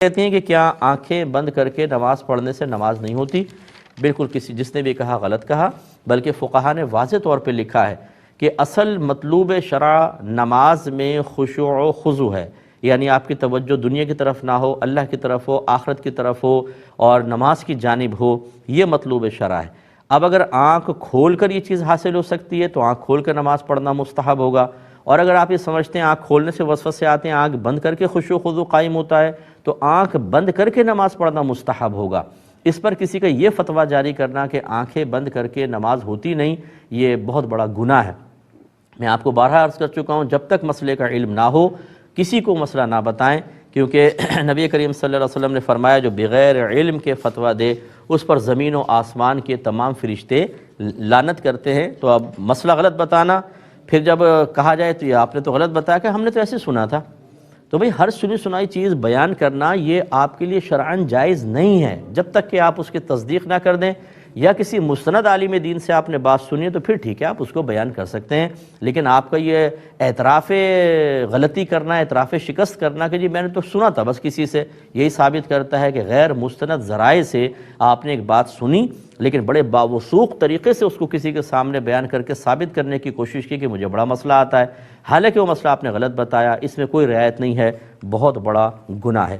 کہتی ہیں کہ کیا آنکھیں بند کر کے نماز پڑھنے سے نماز نہیں ہوتی؟ بالکل جس نے بھی کہا غلط کہا، بلکہ فقہا نے واضح طور پہ لکھا ہے کہ اصل مطلوب شرع نماز میں خشوع و خضوع ہے، یعنی آپ کی توجہ دنیا کی طرف نہ ہو، اللہ کی طرف ہو، آخرت کی طرف ہو اور نماز کی جانب ہو، یہ مطلوب شرع ہے۔ اب اگر آنکھ کھول کر یہ چیز حاصل ہو سکتی ہے تو آنکھ کھول کر نماز پڑھنا مستحب ہوگا، اور اگر آپ یہ سمجھتے ہیں آنکھ کھولنے سے وسوسے آتے ہیں، آنکھ بند کر کے خشوع و خضوع قائم ہوتا ہے، تو آنکھ بند کر کے نماز پڑھنا مستحب ہوگا۔ اس پر کسی کا یہ فتویٰ جاری کرنا کہ آنکھیں بند کر کے نماز ہوتی نہیں، یہ بہت بڑا گناہ ہے۔ میں آپ کو بارہا عرض کر چکا ہوں، جب تک مسئلے کا علم نہ ہو کسی کو مسئلہ نہ بتائیں، کیونکہ نبی کریم صلی اللہ علیہ وسلم نے فرمایا جو بغیر علم کے فتویٰ دے اس پر زمین و آسمان کے تمام فرشتے لعنت کرتے ہیں۔ تو اب مسئلہ غلط بتانا، پھر جب کہا جائے تو یہ آپ نے تو غلط بتایا کہ ہم نے تو ایسے سنا تھا، تو بھئی ہر سنی سنائی چیز بیان کرنا یہ آپ کے لیے شرعاً جائز نہیں ہے، جب تک کہ آپ اس کی تصدیق نہ کر دیں یا کسی مستند عالم دین سے آپ نے بات سنی ہے تو پھر ٹھیک ہے، آپ اس کو بیان کر سکتے ہیں، لیکن آپ کا یہ اعتراف غلطی کرنا، اعتراف شکست کرنا کہ جی میں نے تو سنا تھا بس کسی سے، یہی ثابت کرتا ہے کہ غیر مستند ذرائع سے آپ نے ایک بات سنی لیکن بڑے باوثوق طریقے سے اس کو کسی کے سامنے بیان کر کے ثابت کرنے کی کوشش کی کہ مجھے بڑا مسئلہ آتا ہے، حالانکہ وہ مسئلہ آپ نے غلط بتایا، اس میں کوئی رعایت نہیں ہے، بہت بڑا گناہ ہے۔